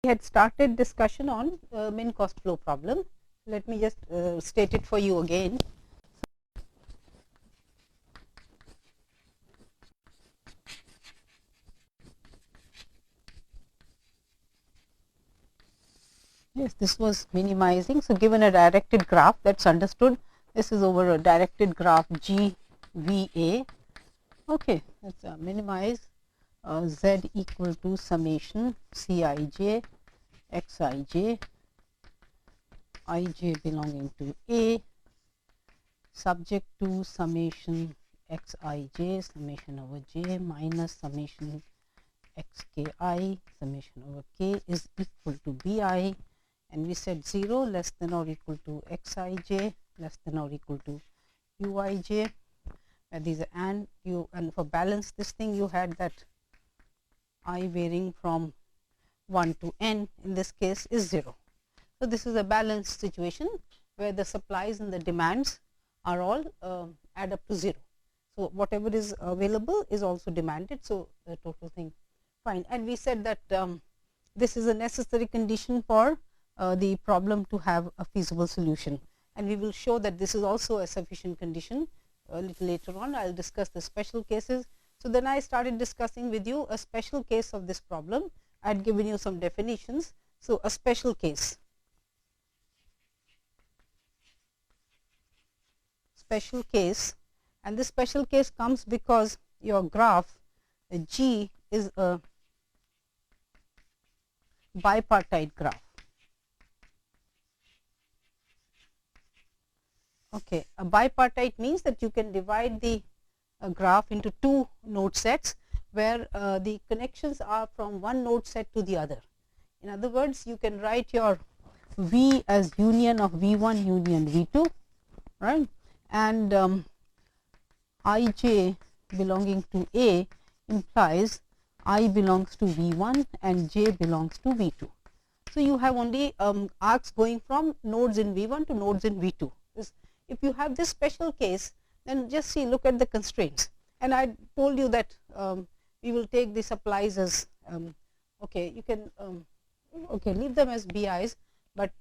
had started discussion on min cost flow problem. Let me just state it for you again. Yes, this was minimizing. So, given a directed graph, that is understood. This is over a directed graph GVA. Okay, let us minimize Z equal to summation Cij Xij Ij belonging to A subject to summation Xij summation over J minus summation Xki summation over K is equal to Bi, and we said 0 less than or equal to Xij less than or equal to Uij. These are and for balance this thing you had that I varying from 1 to n in this case is 0. So, this is a balanced situation where the supplies and the demands are all add up to 0. So, whatever is available is also demanded. So, the total thing fine, and we said that this is a necessary condition for the problem to have a feasible solution, and we will show that this is also a sufficient condition a little later on. I will discuss the special cases. So, then I started discussing with you a special case of this problem. I had given you some definitions. So, a special case. Special case, and this special case comes because your graph G is a bipartite graph. Okay, a bipartite means that you can divide the graph into two node sets where the connections are from one node set to the other. In other words, you can write your V as union of V1 union V2, right, and Ij belonging to A implies I belongs to V1 and J belongs to V2. So, you have only arcs going from nodes in V1 to nodes in V2. If you have this special case, then just see, look at the constraints, and I told you that we will take the supplies as okay, you can okay, leave them as BIs, but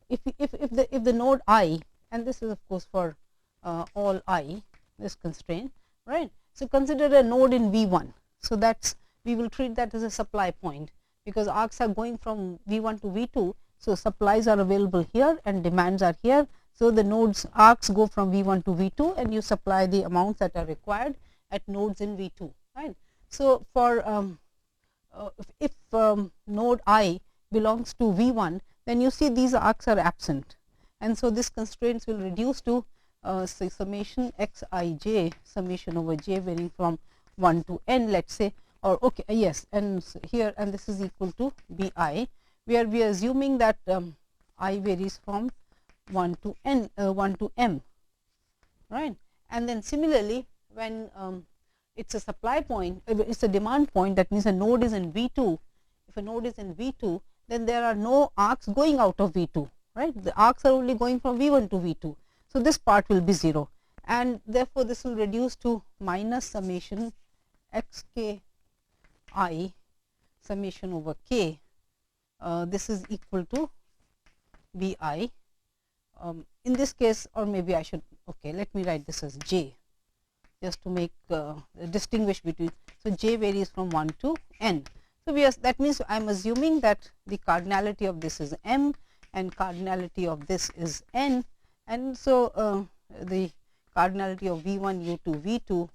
if the node I, and this is of course for all I, this constraint, right. So, consider a node in V1. So, that's we will treat that as a supply point, because arcs are going from V1 to V2. So, supplies are available here and demands are here. So, the nodes arcs go from V1 to V2 and you supply the amounts that are required at nodes in V2, right. So, for if node I belongs to V1, then you see these arcs are absent, and so this constraints will reduce to say summation Xij summation over J varying from 1 to n, let us say, or okay, yes, and here, and this is equal to Bi, where we are assuming that I varies from 1 to n 1 to m, right. And then similarly, when it is a supply point, it is a demand point, that means a node is in V2. If a node is in V2, then there are no arcs going out of V2, right. The arcs are only going from V1 to V2. So, this part will be 0, and therefore, this will reduce to minus summation Xki summation over K. This is equal to Bi. In this case, or maybe I should, okay, let me write this as J, just to make distinguish between. So, J varies from 1 to n. So, that means I am assuming that the cardinality of this is m and cardinality of this is n, and so the cardinality of V1 U2 V2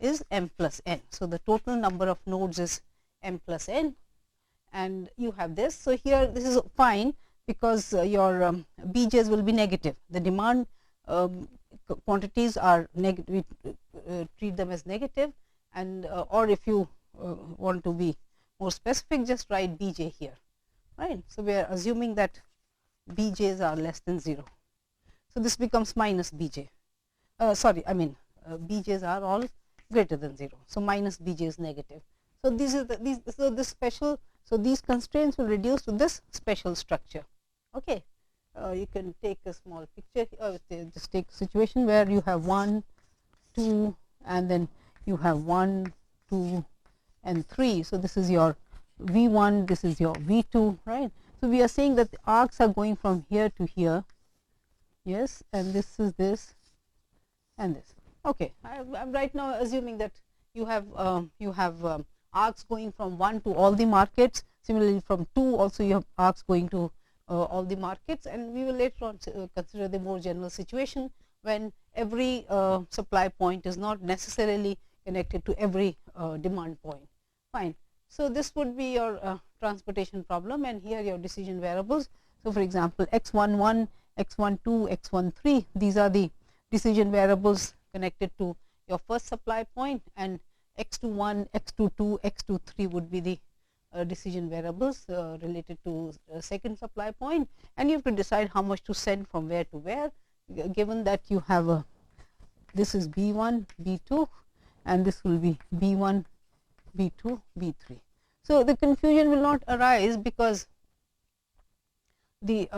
is m plus n. So, the total number of nodes is m plus n, and you have this. So, here this is fine, because your Bj's will be negative. The demand quantities are negative, we treat them as negative, and or if you want to be more specific, just write Bj here, right. So, we are assuming that Bj's are less than 0. So, this becomes minus Bj, sorry, I mean Bj's are all greater than 0. So, minus Bj is negative. So, this is so this special, so these constraints will reduce to this special structure. Okay. You can take a small picture, just take a situation where you have 1, 2, and then you have 1, 2 and 3. So, this is your V1, this is your V2, right. So, we are saying that the arcs are going from here to here, yes, and this is this and this. Okay, I'm right now assuming that you have arcs going from 1 to all the markets. Similarly, from 2 also you have arcs going to all the markets, and we will later on consider the more general situation when every supply point is not necessarily connected to every demand point. Fine. So, this would be your transportation problem, and here your decision variables. So, for example, x11, x12, x13, these are the decision variables connected to your first supply point, and x21, x22, x23 would be the decision variables related to second supply point, and you have to decide how much to send from where to where, given that you have a, this is B1, B2, and this will be B1, B2, B3. So, the confusion will not arise, because the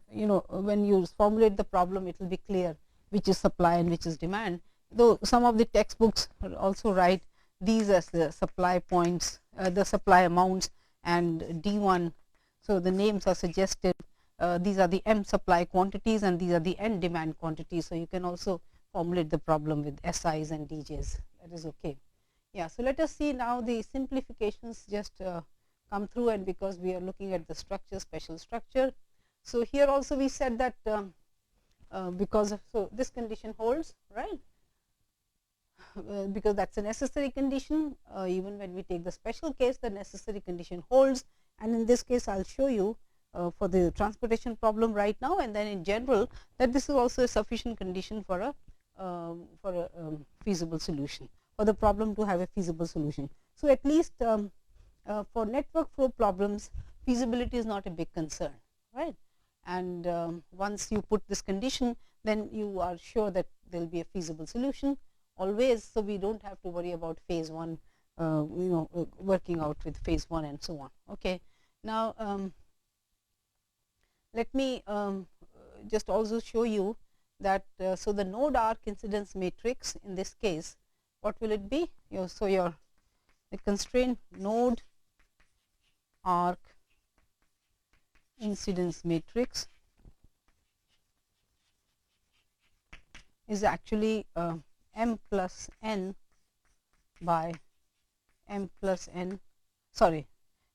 when you formulate the problem, it will be clear which is supply and which is demand, though some of the textbooks also write these as the supply points, the supply amounts, and D1. So, the names are suggested, these are the M supply quantities and these are the N demand quantities. So, you can also formulate the problem with SIs and DJs, that is okay. Yeah, so let us see now the simplifications just come through, and because we are looking at the structure, special structure. So, here also we said that because of, so this condition holds, right, because that is a necessary condition. Even when we take the special case, the necessary condition holds, and in this case I will show you for the transportation problem right now, and then in general that this is also a sufficient condition for a feasible solution, for the problem to have a feasible solution. So, at least for network flow problems, feasibility is not a big concern, right, and once you put this condition, then you are sure that there will be a feasible solution always. So, we do not have to worry about phase 1 working out with phase 1 and so on. Okay. Now, let me just also show you that so the node arc incidence matrix in this case, what will it be? So, the constraint node arc incidence matrix is actually m plus n by m plus n, sorry,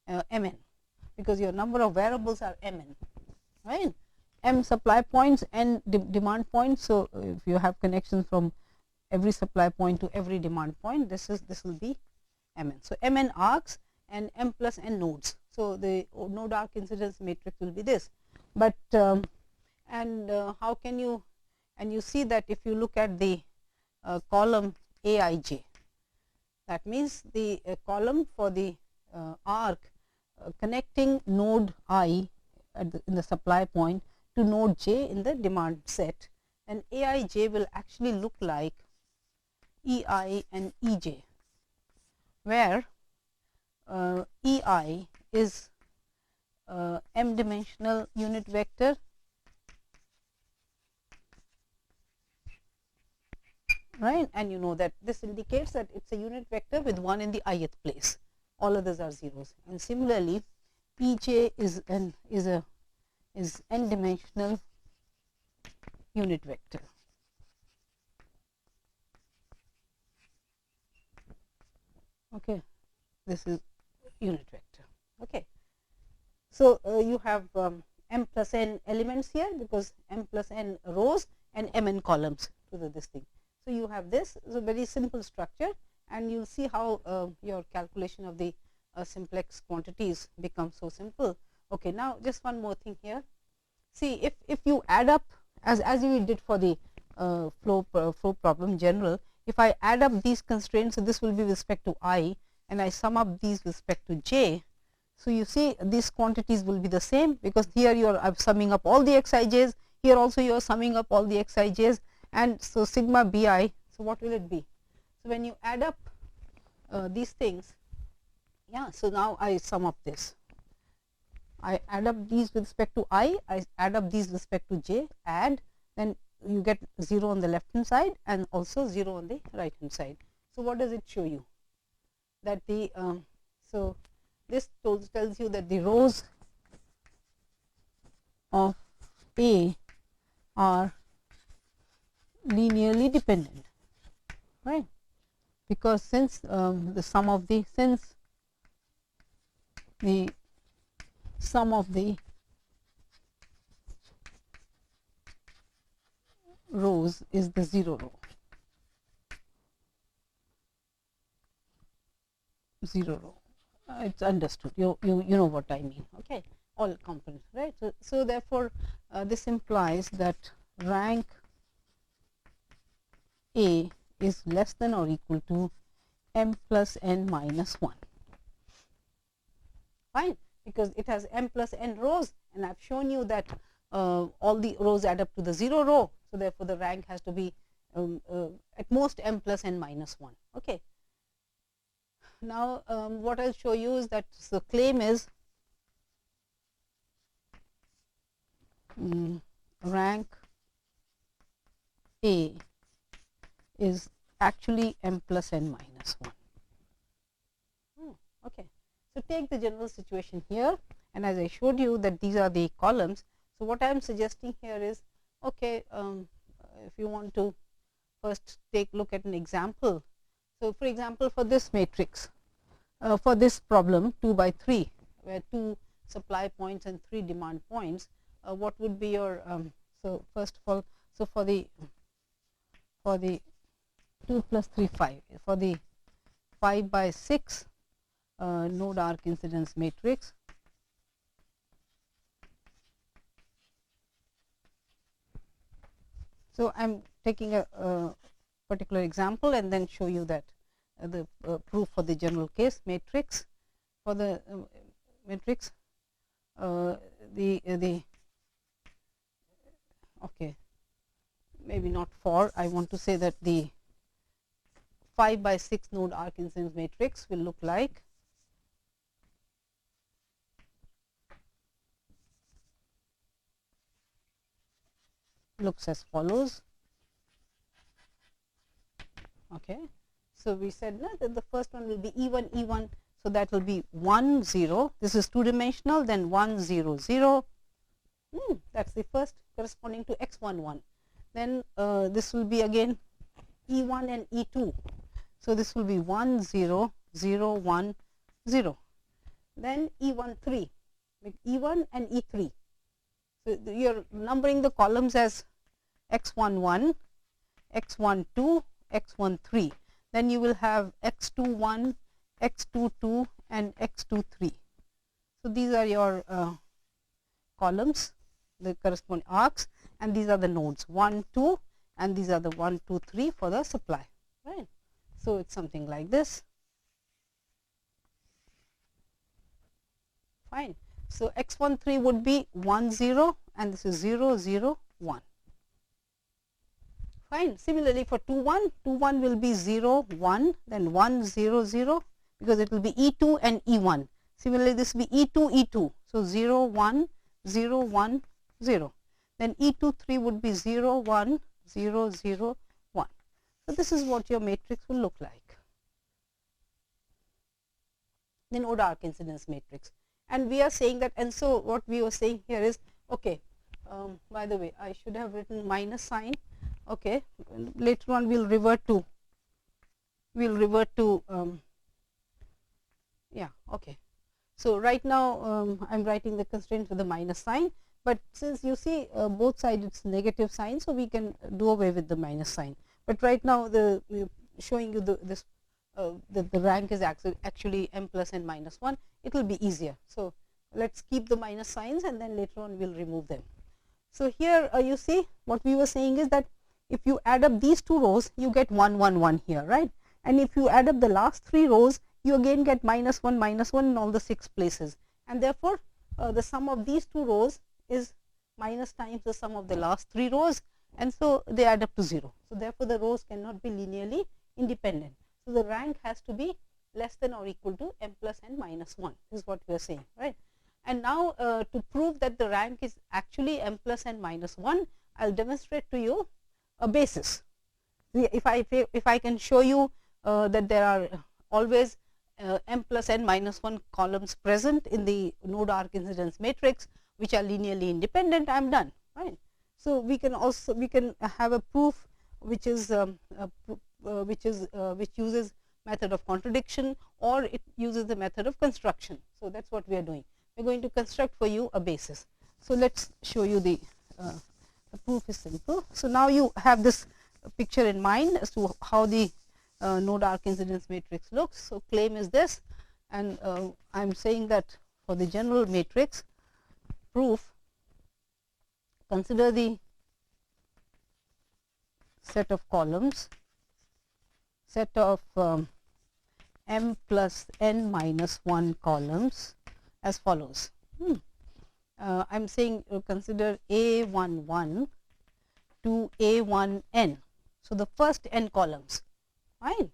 mn, because your number of variables are mn, right, m supply points, n demand points. So, if you have connections from every supply point to every demand point, this will be mn. So, mn arcs and m plus n nodes. So, the node arc incidence matrix will be this, but how can you, and you see that if you look at the column aij, that means the column for the arc connecting node I in the supply point to node j in the demand set, and aij will actually look like ei and ej, where ei is m dimensional unit vector, right, and you know that this indicates that it is a unit vector with 1 in the ith place, all others are zeros, and similarly Pj is n dimensional unit vector. Okay, this is unit vector. Okay, so you have m plus n elements here, because m plus n rows and mn columns to this thing. So, you have this is a very simple structure, and you will see how your calculation of the simplex quantities becomes so simple. Okay, now just one more thing here. See, if you add up as we did for the flow problem general, if I add up these constraints, so this will be with respect to I, and I sum up these with respect to j. So, you see these quantities will be the same, because here you are summing up all the xij's, here also you are summing up all the xij's, and so sigma bi. So, what will it be? So, when you add up these things, yeah, so now I sum up this, I add up these with respect to I add up these with respect to j, add, then you get 0 on the left hand side and also 0 on the right hand side. So, what does it show you? That the so this tells you that the rows of A are linearly dependent, right, because since the sum of the rows is the 0 row. 0 row, it's understood. You know what I mean. Okay, all components, right? So therefore, this implies that rank A is less than or equal to m plus n minus 1. Fine, because it has m plus n rows, and I've shown you that all the rows add up to the 0 row. So therefore, the rank has to be at most m plus n minus 1. Okay. Now, what I'll show you is that the claim is rank A is actually m plus n minus 1. Okay. So take the general situation here, and as I showed you that these are the columns. So what I am suggesting here is, okay, if you want to first look at an example. So for example, for this matrix, for this problem 2 by 3, where 2 supply points and 3 demand points, what would be your so first of all, so for the 2 plus 3 5, for the 5 by 6 node arc incidence matrix, so I am taking a particular example and then show you that the proof for the general case matrix. For the matrix, okay, maybe not for, I want to say that the 5 by 6 node arc incidence matrix will look like as follows. Okay. So we said that the first one will be E1 E1, so that will be 1 0. This is 2 dimensional, then 1 0 0. That's the first corresponding to x11. Then this will be again E1 and E2. So this will be 1 0 0 1 0. Then E1 3, like E1 and E3. So you're numbering the columns as x11, x12, x13. Then you will have x21, x22 and x23. So these are your columns, the corresponding arcs, and these are the nodes 1 2, and these are the 1 2 3 for the supply, right. So it's something like this. Fine. So x13 would be 1 0, and this is 0 0 1. Fine. Similarly, for 2 1 will be 0 1, then 1 0 0, because it will be E2 and E1. Similarly, this will be E2 E2. So 0 1 0 1 0. Then E2 3 would be 0 1 0 0 1. So this is what your matrix will look like. Then node arc incidence matrix. And we are saying that, and so what we were saying here is, okay, by the way, I should have written minus sign. Okay, later on we'll revert to yeah, okay. So right now I'm writing the constraint with the minus sign, but since you see both sides it's negative sign, so we can do away with the minus sign. But right now showing you that the rank is actually m plus n minus 1, it will be easier. So let's keep the minus signs, and then later on we'll remove them. So here you see what we were saying is that if you add up these 2 rows, you get 1 1 1 here, right? And if you add up the last 3 rows, you again get minus 1 in all the 6 places, and therefore the sum of these 2 rows is minus times the sum of the last 3 rows, and so they add up to 0. So therefore the rows cannot be linearly independent. So the rank has to be less than or equal to m plus n minus 1 is what we are saying, right? And now to prove that the rank is actually m plus n minus 1, I'll demonstrate to you a basis. If I can show you that there are always m plus n minus 1 columns present in the node arc incidence matrix which are linearly independent, I am done, right. So, we can also have a proof which is which uses method of contradiction, or it uses the method of construction. So, that is what we are doing. We are going to construct for you a basis. So, let us show you the proof is simple. So, now you have this picture in mind as to how the node arc incidence matrix looks. So, claim is this, and I am saying that for the general matrix proof, consider the set of columns, set of m plus n minus 1 columns as follows. I am saying consider A11 to A1n. So, the first n columns, fine,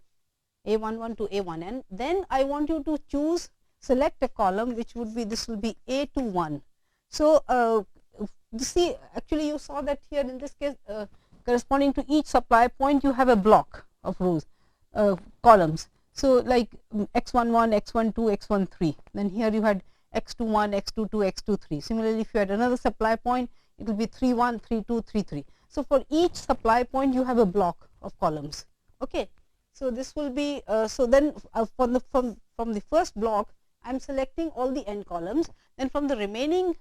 A11 to A1n. Then I want you to choose, select a column which would be, this will be A21. So, you see, actually you saw that here in this case corresponding to each supply point you have a block of rows, columns. So, like x11, x12, x13, then here you had x21, x22, x23. Similarly, if you had another supply point, it will be 31, 32, 33. So, for each supply point you have a block of columns. Okay. So, this will be so then from the first block I am selecting all the n columns, then from the remaining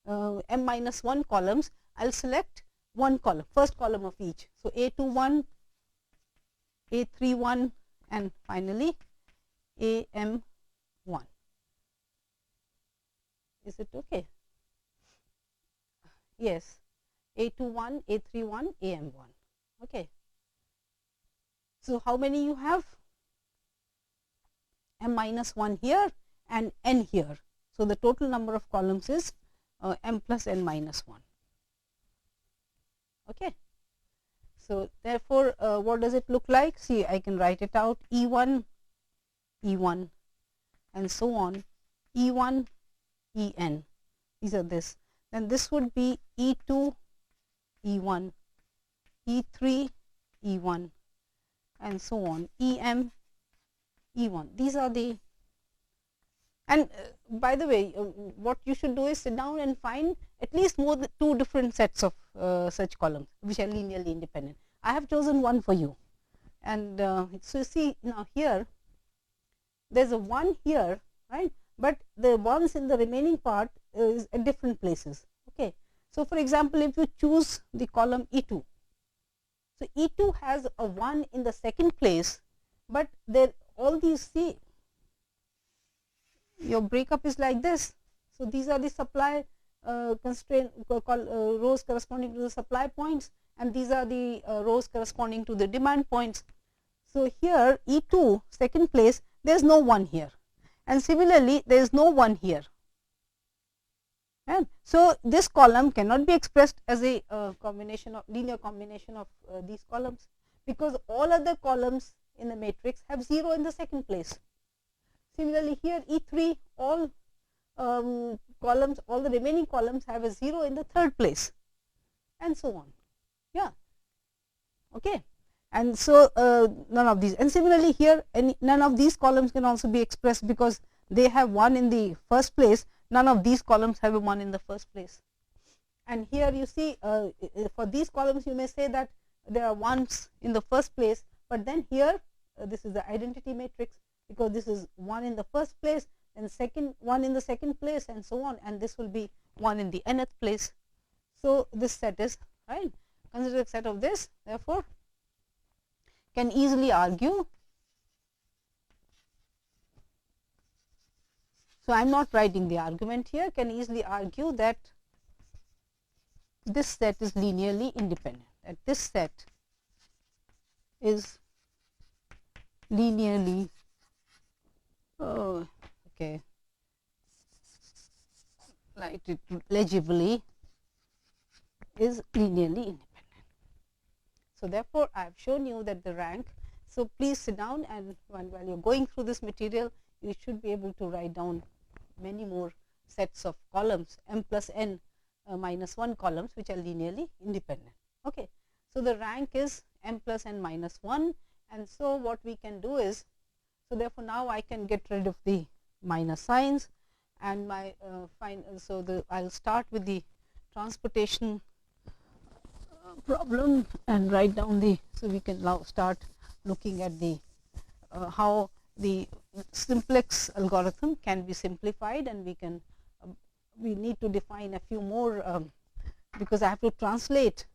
m minus 1 columns I will select one column, first column of each. So, A21, A31 and finally AM1. Is it okay? Yes, A21, A31, AM1. Okay. So, how many you have? M minus 1 here and n here. So, the total number of columns is m plus n minus 1. Okay. So, therefore, what does it look like? See, I can write it out, E1, E1 and so on, E1, En, these are this. Then this would be E2, E1, E3, E1 and so on, Em, E1. These are the, and by the way, what you should do is sit down and find at least more than 2 different sets of such columns which are linearly independent. I have chosen one for you, and so you see now here there is a 1 here, right, but the ones in the remaining part is at different places. Okay. So, for example, if you choose the column E2, so E2 has a 1 in the second place, but there all these, see, your breakup is like this. So, these are the supply constraint rows corresponding to the supply points, and these are the rows corresponding to the demand points. So, here E2 second place, there is no 1 here, and similarly there is no 1 here. And so, this column cannot be expressed as a combination of linear combination of these columns, because all other columns in the matrix have 0 in the second place. Similarly, here E3, all columns, all the remaining columns have a 0 in the third place, and so on. Yeah. Okay. And so, none of these, and similarly here none of these columns can also be expressed because they have 1 in the first place. None of these columns have a 1 in the first place. And here you see for these columns you may say that there are 1s in the first place, but then here this is the identity matrix, because this is 1 in the first place and second 1 in the second place and so on, and this will be 1 in the nth place. So, this set is right. Consider a set of this, therefore, can easily argue. So, I am not writing the argument here, can easily argue that this set is linearly independent, that this set is linearly okay, write it legibly, is linearly independent. So, therefore, I have shown you that the rank. So, please sit down, and while you are going through this material, you should be able to write down many more sets of columns, m plus n minus 1 columns, which are linearly independent. Okay. So, the rank is m plus n minus 1, and so what we can do is So therefore now I can get rid of the minus signs, and my so I'll start with the transportation problem and write down the, so we can now start looking at the how the simplex algorithm can be simplified, and we need to define a few more because I have to translate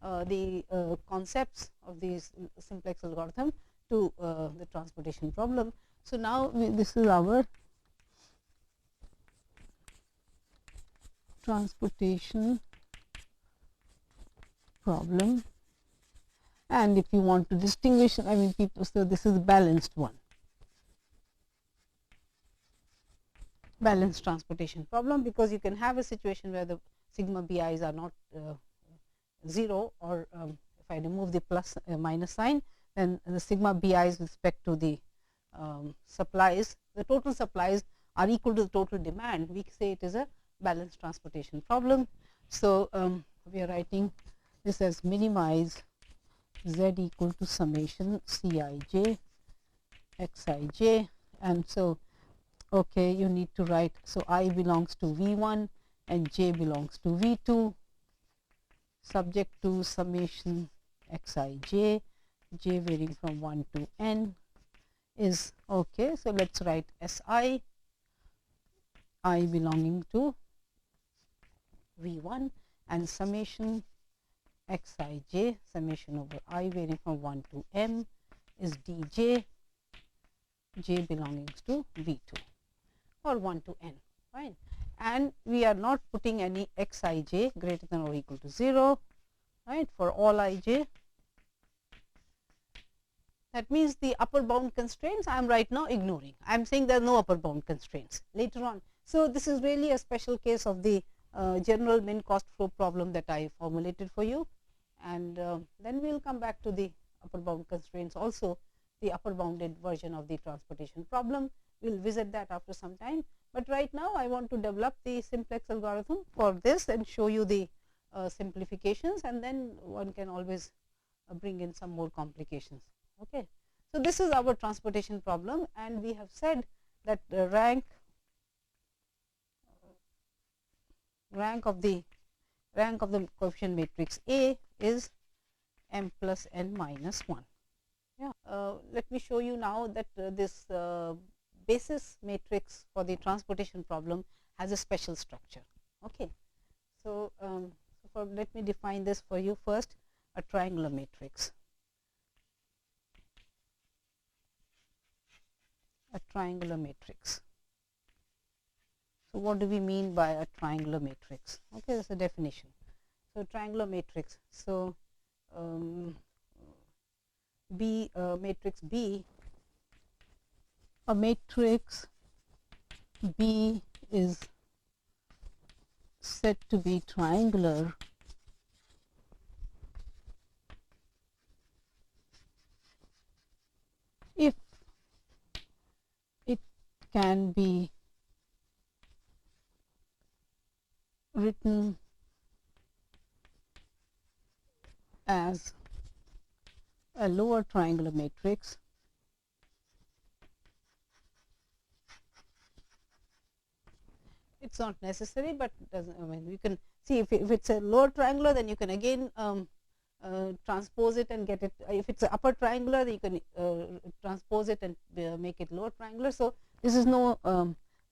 the concepts of these simplex algorithm to the transportation problem. So now this is our transportation problem, and if you want to distinguish, I mean people, so this is balanced one, balanced transportation problem, because you can have a situation where the sigma bi's are not 0, or if I remove the plus minus sign, then the sigma bi's with respect to the supplies, the total supplies are equal to the total demand. We say it is a balanced transportation problem. So we are writing this as minimize z equal to summation Cij Xij, and so okay, you need to write, so I belongs to V1 and j belongs to V2, subject to summation Xij, j varying from 1 to n is okay. So let's write Si, I belonging to V1, and summation Xij, summation over I varying from 1 to m is dj, j belongings to V2 or 1 to n, fine. And we are not putting any Xij greater than or equal to 0, right, for all ij. That means the upper bound constraints I am right now ignoring. I am saying there are no upper bound constraints later on. So this is really a special case of the general min cost flow problem that I formulated for you, and then we will come back to the upper bound constraints also, the upper bounded version of the transportation problem. We will visit that after some time, but right now I want to develop the simplex algorithm for this and show you the simplifications, and then one can always bring in some more complications. Okay. So this is our transportation problem, and we have said that the rank of the coefficient matrix A is m plus n minus 1. Yeah. Let me show you now that this basis matrix for the transportation problem has a special structure. Okay. So let me define this for you first, a triangular matrix. A triangular matrix. So what do we mean by a triangular matrix? Okay, that's a definition. So triangular matrix. So matrix B, a matrix B is said to be triangular if it can be written as a lower triangular matrix it's not necessary, but doesn't, I mean, you can see if it's a lower triangular, then you can again transpose it and get it. If it's an upper triangular, then you can transpose it and make it lower triangular. So this is no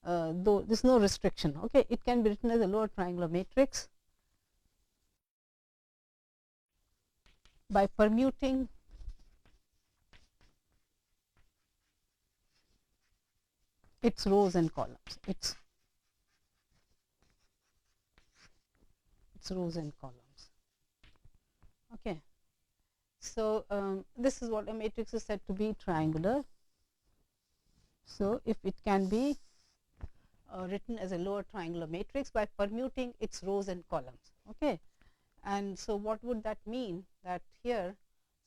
there's no restriction. Okay, it can be written as a lower triangular matrix by permuting its rows and columns. Its rows and columns. Okay. So this is what a matrix is said to be triangular. So if it can be written as a lower triangular matrix by permuting its rows and columns. Okay. And so what would that mean? That here,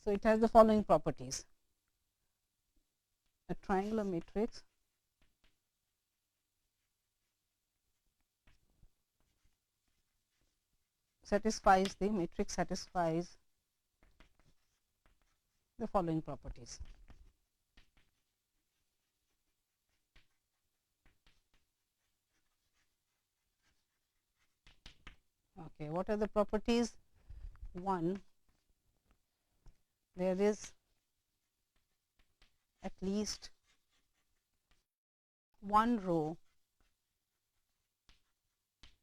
so it has the following properties. A triangular matrix satisfies the matrix satisfies the following properties. Okay, what are the properties? One, there is at least one row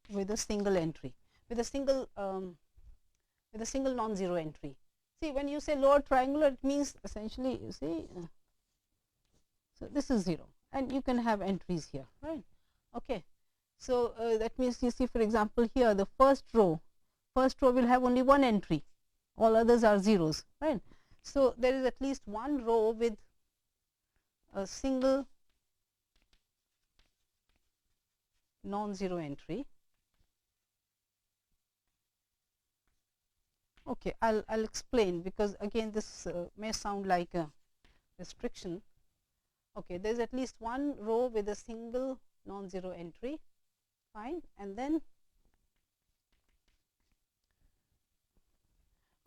with a single entry, with a single non-zero entry. See, when you say lower triangular, it means essentially, you see, so this is 0, and you can have entries here, right? Okay, so that means, you see, for example, here the first row will have only one entry, all others are zeros, right? So there is at least one row with a single non-zero entry. Okay, I'll explain, because again this may sound like a restriction. Okay, there is at least one row with a single non-zero entry, fine, and then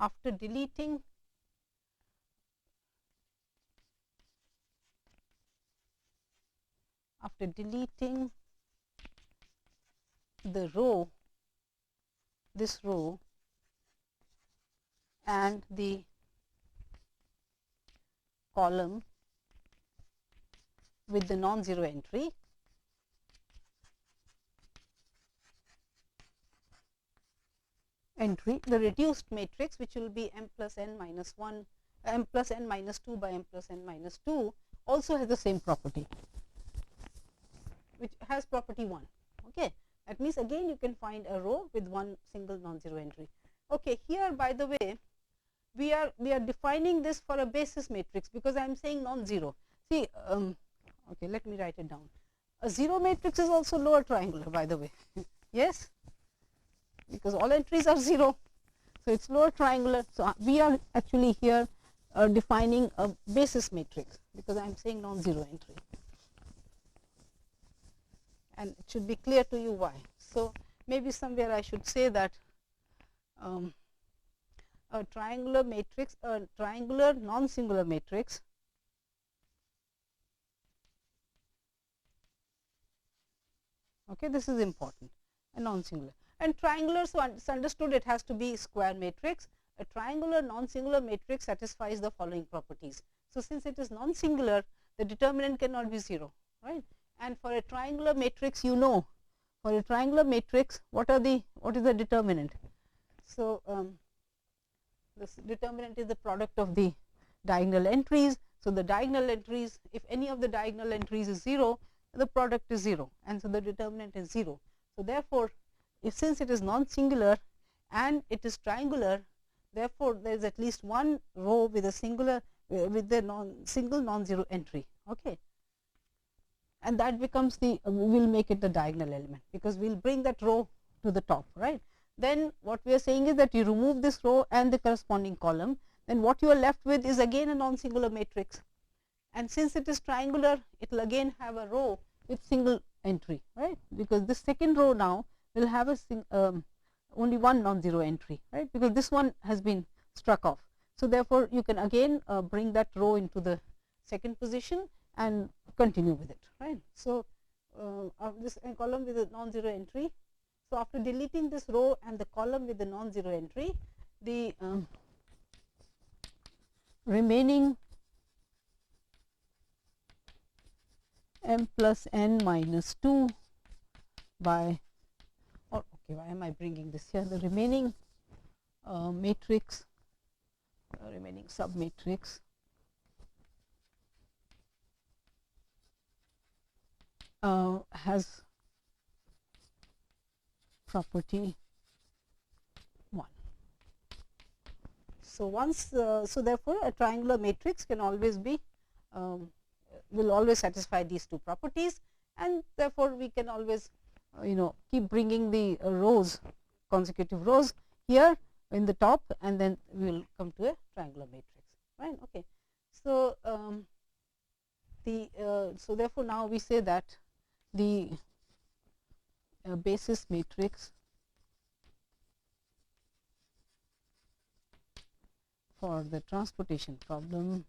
after deleting the row, this row, and the column with the non-zero entry, the reduced matrix, which will be m plus n minus 1, m plus n minus 2 by m plus n minus 2, also has the same property, which has property 1. Okay, that means again you can find a row with one single non-zero entry. Okay, here, by the way, we are defining this for a basis matrix, because I am saying non-zero. See, okay, let me write it down. A zero matrix is also lower triangular, by the way. Yes, because all entries are 0, so it's lower triangular. So we are actually here defining a basis matrix, because I am saying non-zero entry, and it should be clear to you why. So maybe somewhere I should say that a triangular matrix, a triangular non-singular matrix okay, this is important, a non-singular. And triangular, so it's understood it has to be square matrix. A triangular non-singular matrix satisfies the following properties. So since it is non-singular, the determinant cannot be 0, right? And for a triangular matrix, you know, for a triangular matrix, what is the determinant? So this determinant is the product of the diagonal entries. So the diagonal entries, if any of the diagonal entries is 0, the product is 0, and so the determinant is 0. So therefore, since it is non-singular and it is triangular, therefore there is at least one row with a single non-zero entry. Okay, and that becomes the we will make it the diagonal element, because we will bring that row to the top, right? Then what we are saying is that you remove this row and the corresponding column, then what you are left with is again a non-singular matrix, and since it is triangular, it will again have a row with single entry, right? Because this second row now will have a only one non-zero entry, right? Because this one has been struck off. So therefore, you can again bring that row into the second position and continue with it, right? So this column with a non-zero entry. So after deleting this row and the column with the non-zero entry, the remaining m plus n minus 2 by, or okay, why am I bringing this here? The remaining matrix, remaining submatrix has property 1. So once, so therefore, a triangular matrix can always be will always satisfy these two properties, and therefore we can always keep bringing the rows, consecutive rows here in the top, and then we will come to a triangular matrix, right? Okay, so so therefore now we say that the basis matrix for the transportation problem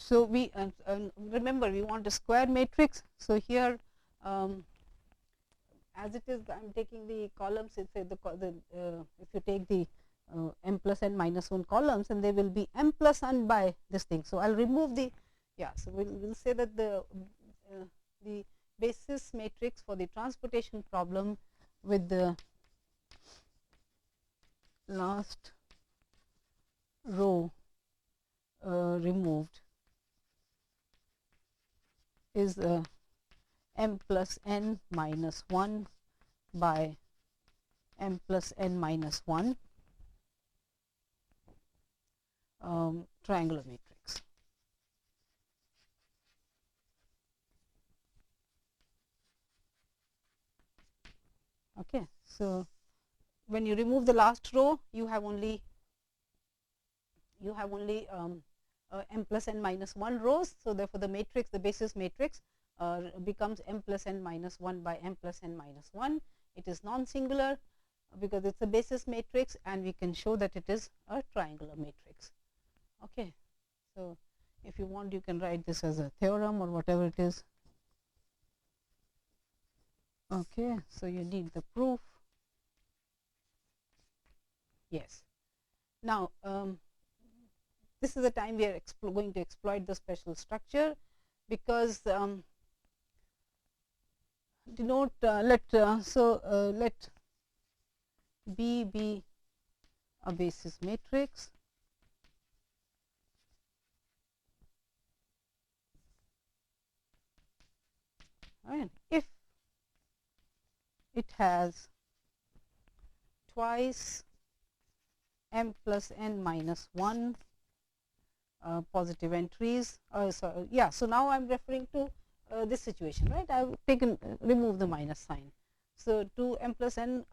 so we remember we want a square matrix. So here as it is, I am taking the columns, say if you take the m plus n minus 1 columns, and they will be m plus n by this thing. So I will remove the, so we will say that the basis matrix for the transportation problem with the last row removed is m plus n minus 1 by m plus n minus 1 triangular matrix. Okay. So when you remove the last row, you have only m plus n minus 1 rows. So therefore the matrix, the basis matrix becomes m plus n minus 1 by m plus n minus 1. It is non-singular because it is a basis matrix, and we can show that it is a triangular matrix. Okay. So if you want, you can write this as a theorem or whatever it is. Okay. So you need the proof. Yes. Now this is the time we are going to exploit the special structure, because denote let B be a basis matrix and if it has twice m plus n minus 1 positive entries. So now I am referring to this situation, right? I have taken remove the minus sign. So 2 m plus n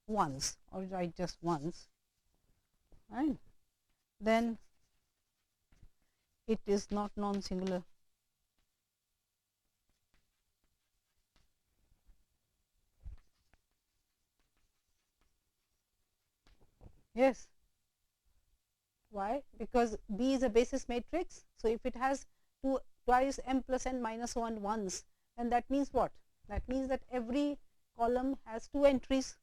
ones, or write just ones, right? Then it is not non-singular. Yes. Why? Because B is a basis matrix. So if it has twice m plus n minus 1 ones, then that means what? That means that every column has 2 entries,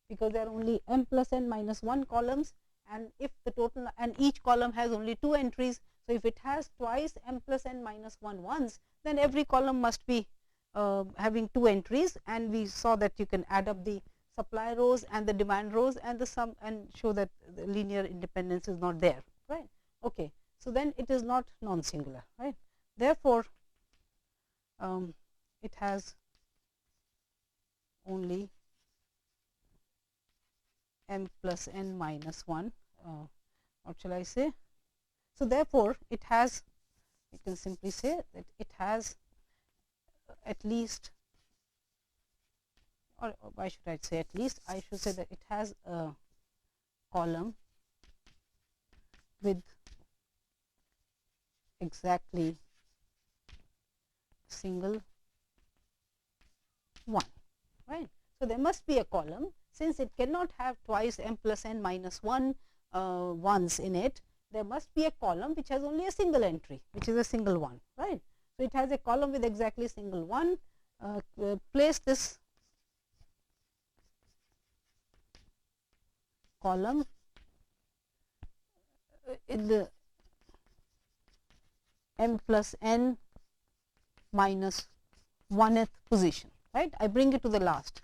because there are only m plus n minus 1 columns, and if the total, and each column has only 2 entries. So if it has twice m plus n minus 1 ones, then every column must be having 2 entries, and we saw that you can add up the supply rows and the demand rows and the sum and show that the linear independence is not there, right? Okay. So then it is not non-singular, right? Therefore it has only m plus n minus 1, what shall I say? So therefore it has, you can simply say that it has at least, or why should I say at least, I should say that it has a column with exactly single 1, right? So there must be a column, since it cannot have twice m plus n minus 1 ones in it. There must be a column which has only a single entry, which is a single 1, right? So it has a column with exactly single 1. Place this column in the m plus n minus 1th position, right? I bring it to the last.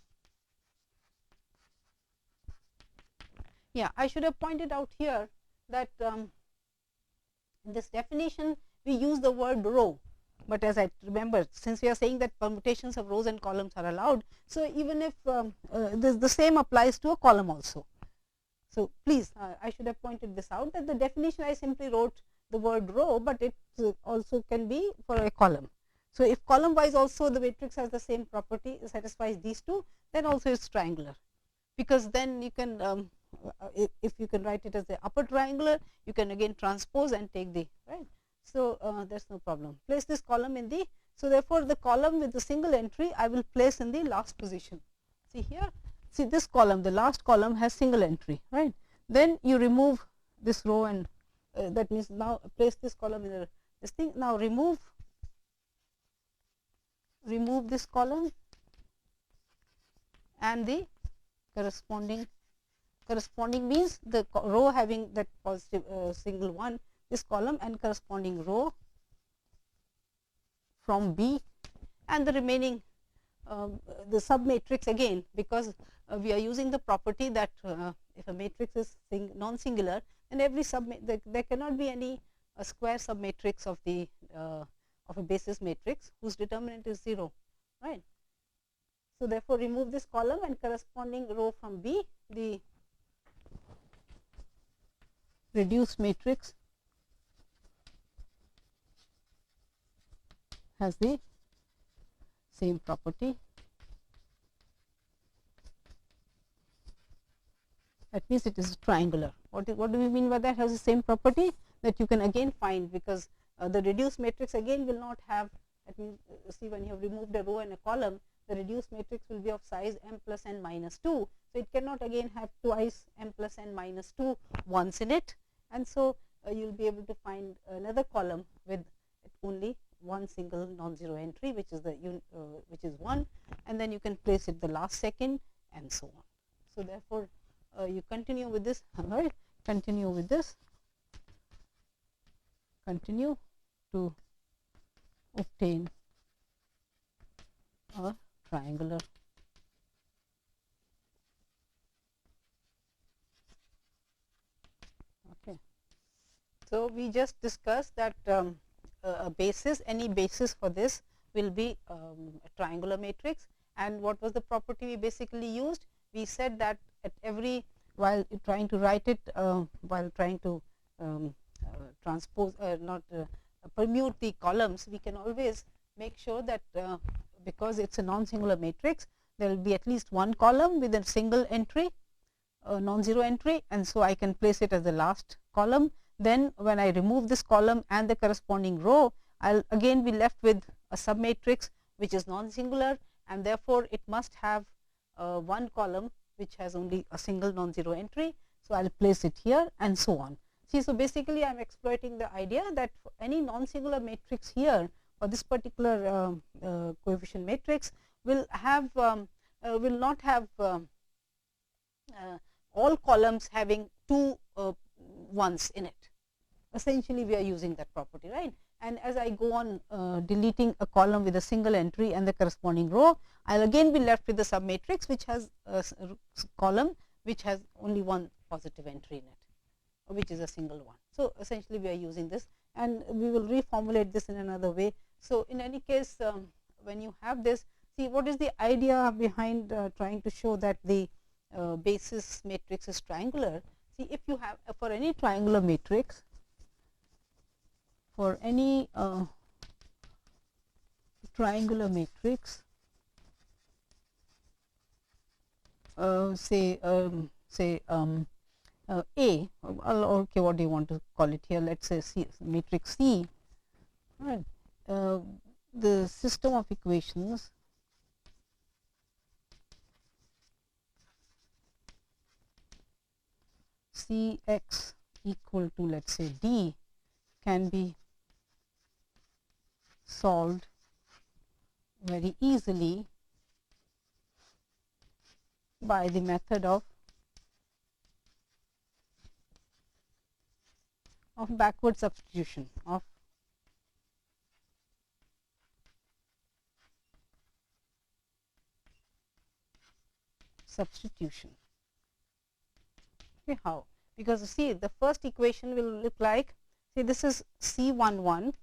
Yeah, I should have pointed out here that in this definition we use the word row, but as I remember, since we are saying that permutations of rows and columns are allowed, so even if the same applies to a column also. So please, I should have pointed this out, that the definition I simply wrote the word row, but it also can be for a column. So if column wise also the matrix has the same property, satisfies these two, then also it is triangular, because then you can if you can write it as the upper triangular, you can again transpose and take the, right. So there is no problem. Place this column in the, so therefore the column with the single entry I will place in the last position. See here, see this column, the last column has single entry, right. Then you remove this row, and that means now place this column in the this thing. Now remove this column and the corresponding means the row having that positive single one, this column, and corresponding row from B, and the remaining the sub matrix again, because we are using the property that if a matrix is non-singular, then every there cannot be any square sub matrix of the of a basis matrix whose determinant is 0, right. So therefore remove this column and corresponding row from B, the reduced matrix has the same property. That means it is triangular. What do we mean by that? Has the same property that you can again find, because the reduced matrix again will not have, that means see, when you have removed a row and a column, the reduced matrix will be of size m plus n minus 2. So it cannot again have twice m plus n minus 2 once in it, and so you will be able to find another column with only one single non-zero entry, which is the which is 1, and then you can place it the last second, and so on. So therefore you continue with this, right? Continue with this, continue to obtain a triangular okay. So we just discussed that a basis, any basis for this will be a triangular matrix, and what was the property we basically used? We said that at every, while trying to write it, while trying to transpose permute the columns, we can always make sure that because it is a non-singular matrix, there will be at least one column with a single entry, non-zero entry, and so I can place it as the last column. Then when I remove this column and the corresponding row, I will again be left with a submatrix which is non-singular, and therefore it must have one column which has only a single non-zero entry. So I will place it here, and so on. See, so basically I am exploiting the idea that for any non-singular matrix here, for this particular coefficient matrix, will have will not have all columns having two ones in it. Essentially we are using that property, right? And as I go on deleting a column with a single entry and the corresponding row, I will again be left with the submatrix which has a column which has only one positive entry in it, which is a single one. So essentially we are using this, and we will reformulate this in another way. So in any case, when you have this, see, what is the idea behind trying to show that the basis matrix is triangular? See, if you have for any triangular matrix, for any triangular matrix, say A, okay, what do you want to call it here? Let us say C, matrix C, right. The system of equations Cx equal to, let us say, D can be solved very easily by the method of backward substitution, of substitution. Okay, how? Because see, the first equation will look like, see, this is C11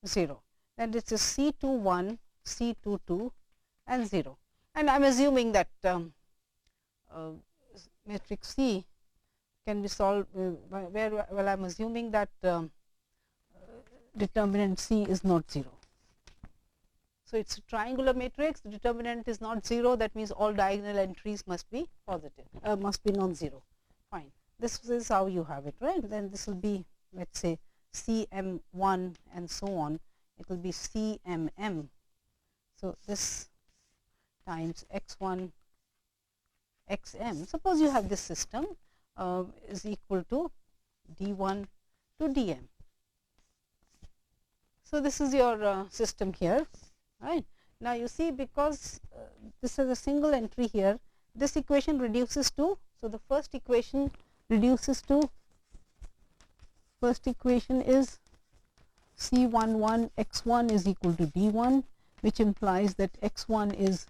0, then this is C21, C22 and 0, and I am assuming that matrix C can be solved where, well, I am assuming that determinant C is not 0. So it is a triangular matrix, the determinant is not 0, that means all diagonal entries must be positive, must be non-zero. Fine, this is how you have it, right? Then this will be, let us say, CM1 and so on, it will be CMM. So this times x1 xm, suppose you have this system, is equal to d1 to dm. So, this is your system here, right. Now, you see, because this is a single entry here, this equation reduces to, so the first equation reduces to, first equation is C11 x1 is equal to D1, which implies that x1 is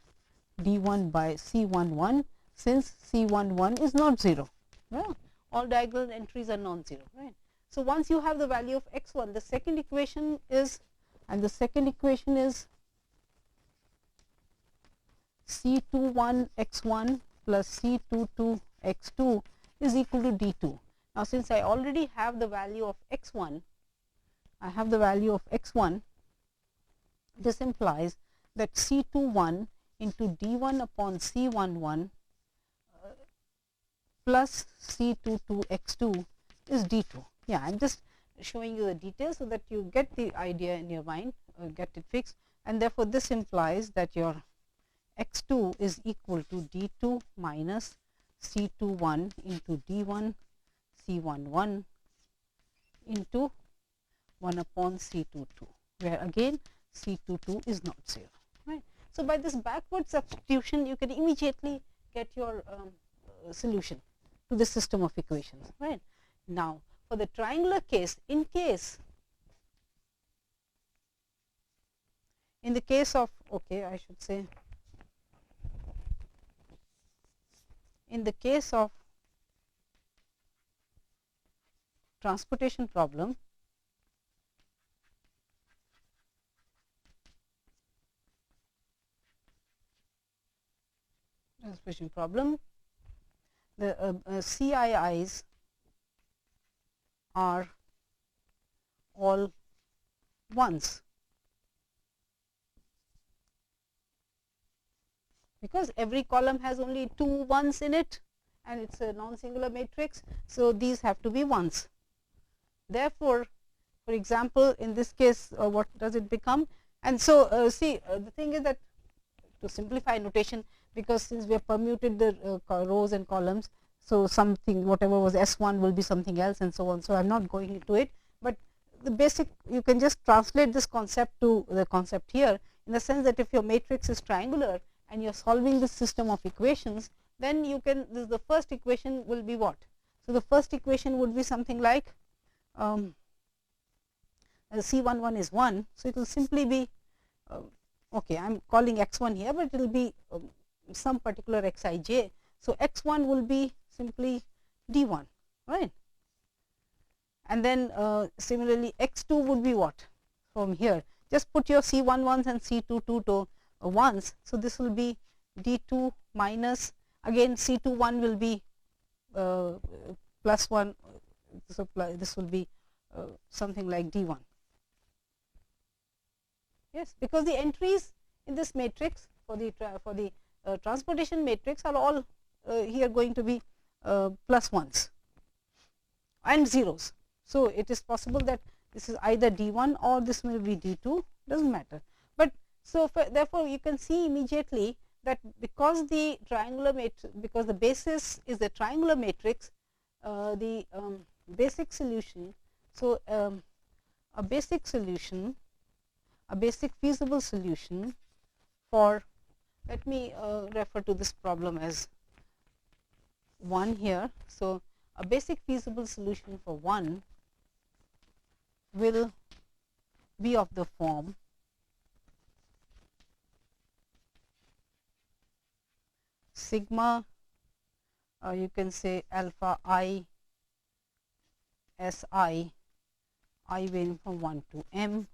D1 by C11, since C11 is not 0. Well, all diagonal entries are non-zero, right. So, once you have the value of x1, the second equation is, and the second equation is C21 x1 plus C22 x2 is equal to D2. Now, since I already have the value of x1, I have the value of x1, this implies that C21 into D1 upon C11 plus C22 x2 is D2. Yeah, I am just showing you the details so that you get the idea in your mind, get it fixed, and therefore, this implies that your x2 is equal to D2 minus C21 into D1 C11 into 1 upon C22, where again C22 is not 0, right. So, by this backward substitution, you can immediately get your solution to the system of equations, right. Now, for the triangular case, in the case of, okay, I should say, in the case of transportation problem, the CIIs are all ones, because every column has only 2 ones in it and it is a non-singular matrix. So, these have to be ones. Therefore, for example, in this case, what does it become? And so, see, the thing is that, to simplify notation, because since we have permuted the rows and columns, so something, whatever was S1 will be something else and so on. So, I am not going into it, but the basic, you can just translate this concept to the concept here, in the sense that if your matrix is triangular and you are solving this system of equations, then you can, this, the first equation will be what? So, the first equation would be something like C11 is 1. So, it will simply be, okay, I am calling x1 here, but it will be some particular xij. So, x1 will be simply D1, right. And then similarly, x2 would be what from here? Just put your C11s and C22 to ones. So, this will be D2 minus, again C21 will be plus 1. So, this will be something like D1. Yes, because the entries in this matrix for the transportation matrix are all here going to be plus 1s and zeros. So, it is possible that this is either D1 or this may be D2, does not matter. But so, therefore, you can see immediately that because the triangular matrix, because the basis is the triangular matrix, the basic solution. So, a basic solution, a basic feasible solution for, let me refer to this problem as 1 here. So, a basic feasible solution for 1 will be of the form sigma, you can say alpha I S I varying from 1 to m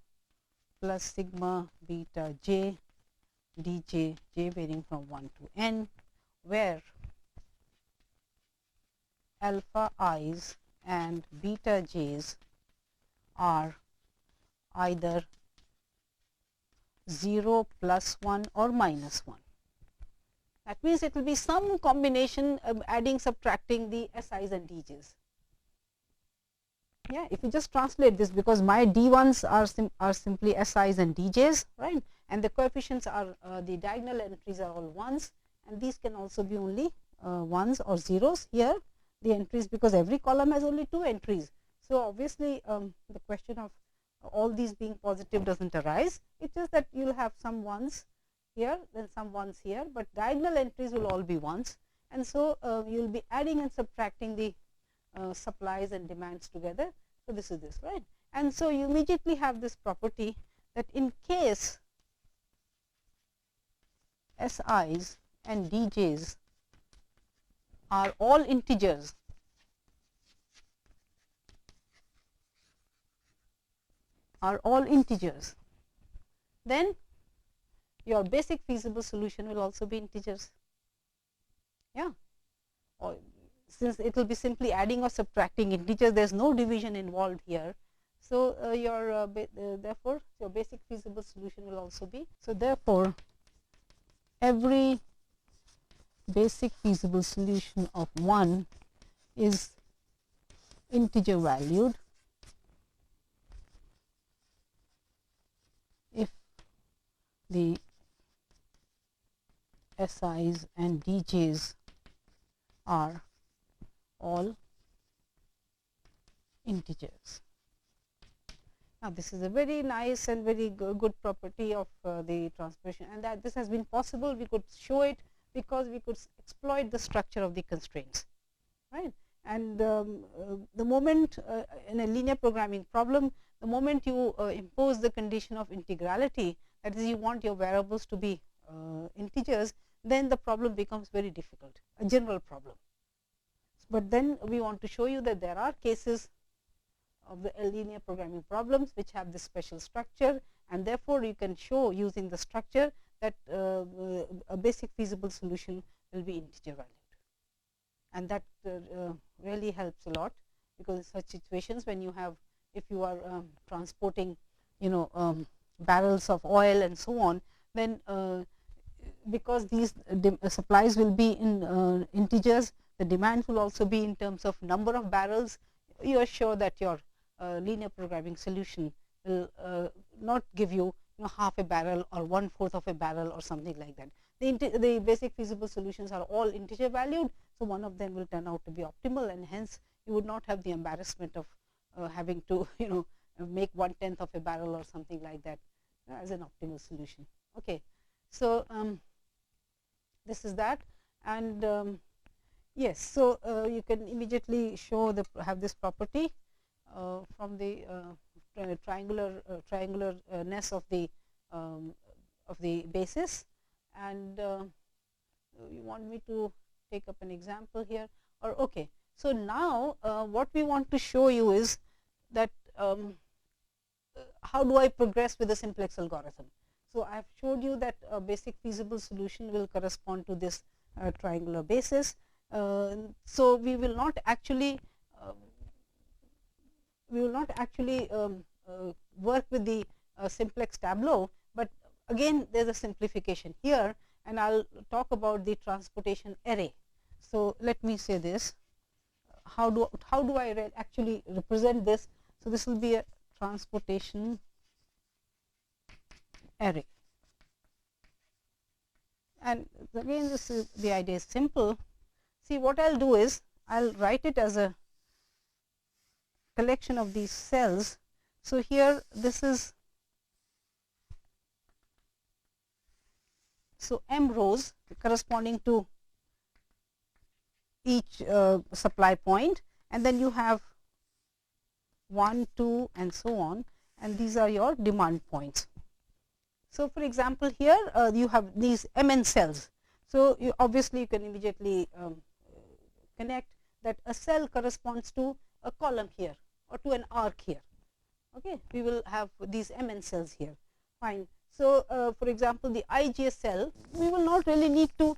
plus sigma beta j dj j varying from 1 to n, where alpha i's and beta j's are either 0, plus 1 or minus 1. That means, it will be some combination adding, subtracting the si's and dj's. Yeah, if you just translate this, because my d1s are simply si's and dj's, right, and the coefficients are the diagonal entries are all 1s, and these can also be only 1s or zeros here, the entries, because every column has only 2 entries. So, obviously, the question of all these being positive doesn't arise. It's just that you'll have some ones here, then some ones here, but diagonal entries will all be ones, and so you'll be adding and subtracting the supplies and demands together. So this is this, right? And so you immediately have this property that in case SIs and DJs are all integers, then your basic feasible solution will also be integers. Yeah, or since it will be simply adding or subtracting integers, there is no division involved here. So therefore your basic feasible solution will also be. So therefore every basic feasible solution of 1 is integer valued if the SIs and DJs are all integers. Now this is a very nice and very good property of the transportation, and that this has been possible. We could show it because we could exploit the structure of the constraints, right? And the moment in a linear programming problem, the moment you impose the condition of integrality, that is, you want your variables to be integers, then the problem becomes very difficult, a general problem. But then we want to show you that there are cases of the linear programming problems which have this special structure, and therefore you can show using the structure that a basic feasible solution will be integer valued, and that really helps a lot, because in such situations when you have, if you are transporting barrels of oil and so on, then because these supplies will be in integers, the demand will also be in terms of number of barrels. You are sure that your linear programming solution will not give you, half a barrel or 1/4 of a barrel or something like that. The basic feasible solutions are all integer valued, so one of them will turn out to be optimal, and hence you would not have the embarrassment of having to make 1/10 of a barrel or something like that as an optimal solution. Okay, so this is that, and yes, so you can immediately show have this property from the triangularness of the basis, and you want me to take up an example here, or okay. So now what we want to show you is that how do I progress with the simplex algorithm. So I have showed you that a basic feasible solution will correspond to this triangular basis. So we will not actually work with the simplex tableau, but again there is a simplification here, and I will talk about the transportation array. So let me say this, how do I actually represent this. So this will be a transportation array, and again the idea is simple. See, what I will do is I will write it as a collection of these cells. So here this is, so m rows corresponding to each supply point, and then you have 1, 2 and so on, and these are your demand points. So for example here you have these mn cells. So you obviously you can immediately connect that a cell corresponds to a column here or to an arc here. Okay, we will have these mn cells here. Fine. So for example, the ij cell, we will not really need to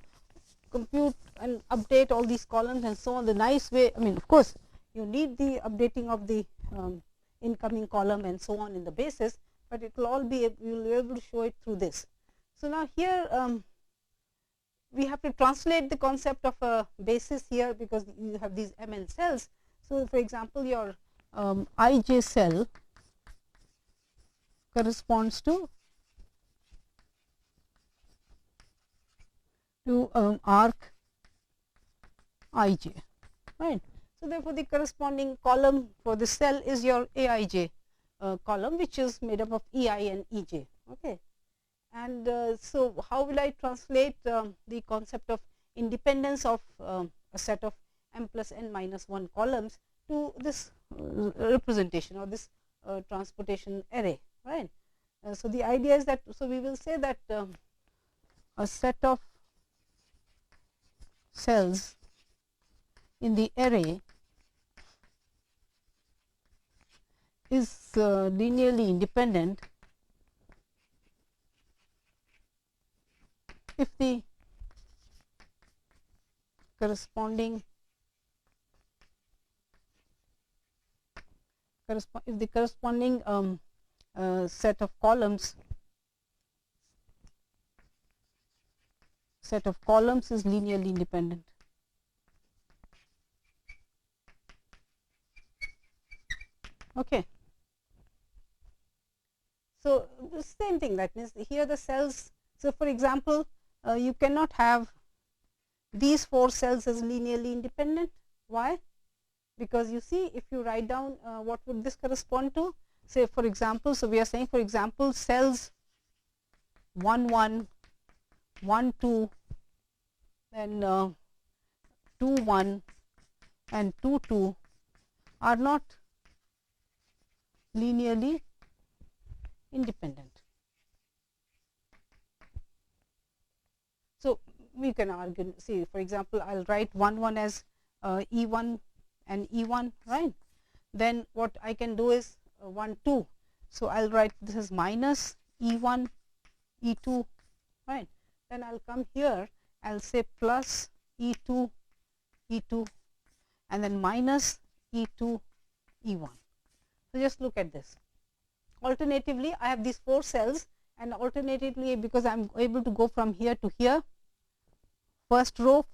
compute and update all these columns and so on. The nice way, I mean, of course you need the updating of the incoming column and so on in the basis, but it will all be, we will be able to show it through this. So now here we have to translate the concept of a basis here, because you have these mn cells. So for example, your ij cell corresponds to arc ij, right. So therefore the corresponding column for the cell is your aij column which is made up of EI and EJ. Okay. And so how will I translate the concept of independence of a set of m plus n minus 1 columns to this representation or this transportation array, right. So the idea is that, so we will say that a set of cells in the array is linearly independent if the corresponding set of columns is linearly independent. Okay. So the same thing, that means here the cells. So for example, you cannot have these 4 cells as linearly independent. Why? Because you see, if you write down what would this correspond to, say for example, so we are saying for example cells 1 1, 1 2, then 2 1 and 2 2 are not linearly independent. So we can argue, see for example, I will write 1 1 as E1 and E1, right. Then what I can do is 1 2. So I will write this as minus E1 E2, right. Then I will come here, I will say plus E2 E2 and then minus E2 E1. So just look at this. Alternatively, I have these 4 cells, and alternatively, because I am able to go from here to here, first row,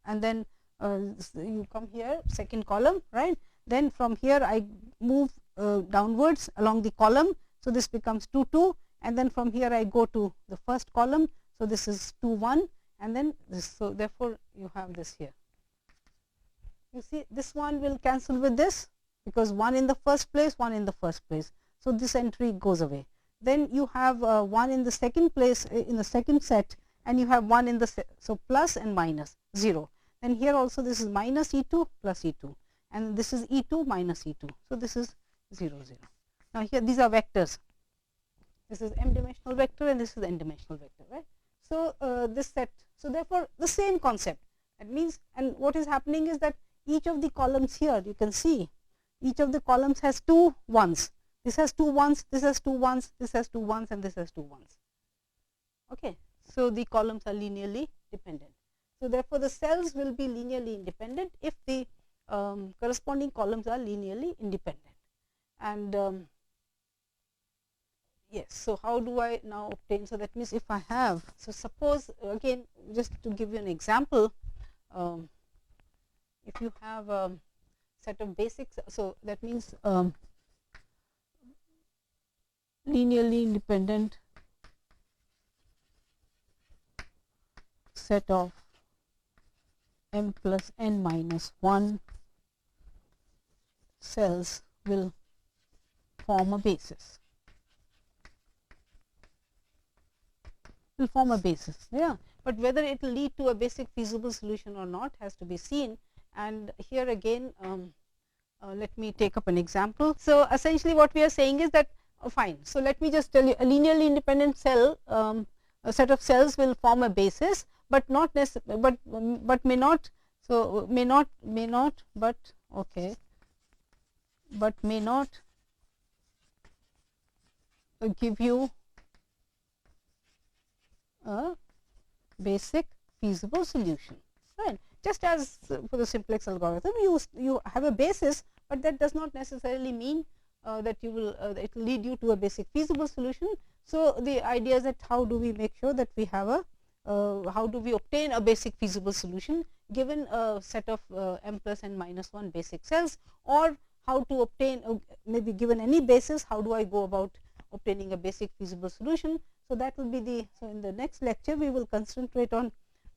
and then you come here, second column, right. Then from here I move downwards along the column. So this becomes 2 2, and then from here I go to the first column. So this is 2 1, and then this. So therefore you have this here. You see, this one will cancel with this, because 1 in the first place, 1 in the first place. So this entry goes away. Then you have 1 in the second place, in the second set, and you have 1 in the so plus and minus 0. And here also this is minus E2 plus E2, and this is E2 minus E2. So this is 0 0. Now here these are vectors. This is m dimensional vector and this is n dimensional vector, right. So this set. So therefore the same concept. That means, and what is happening is that each of the columns here, you can see each of the columns has 2 1s. This has 2 1s, this has 2 1s, this has 2 1s, and this has 2 1s. Okay. So the columns are linearly dependent. So therefore the cells will be linearly independent if the corresponding columns are linearly independent. And yes, so how do I now obtain? So that means if I have, so suppose again, just to give you an example, if you have a set of basics, so that means linearly independent set of m plus n minus 1 cells will form a basis. Yeah, but whether it will lead to a basic feasible solution or not has to be seen. And here again, let me take up an example. So essentially what we are saying is that fine. So let me just tell you, a linearly independent cell, a set of cells will form a basis, but not necessarily, but may not. So may not, but okay, but may not give you a basic feasible solution, right. Just as for the simplex algorithm, you have a basis, but that does not necessarily mean that you will it will lead you to a basic feasible solution. So the idea is that how do we make sure that we have a how do we obtain a basic feasible solution given a set of m plus n minus 1 basic cells, or how to obtain maybe given any basis, how do I go about obtaining a basic feasible solution. So that will be the, so in the next lecture we will concentrate on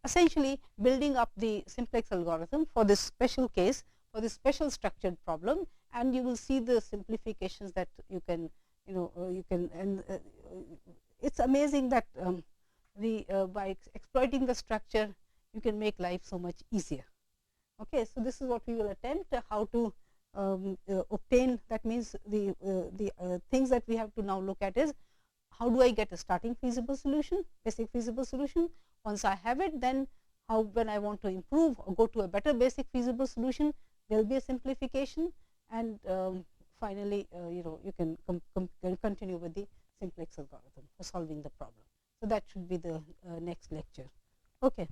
essentially building up the simplex algorithm for this special case for this special structured problem, and you will see the simplifications that you can, and it's amazing that by exploiting the structure you can make life so much easier. Okay, so this is what we will attempt, how to obtain. That means the things that we have to now look at is, how do I get a starting feasible solution, basic feasible solution? Once I have it, then how, when I want to improve or go to a better basic feasible solution, there will be a simplification, and finally you can continue with the simplex algorithm for solving the problem. So that should be the next lecture. Okay.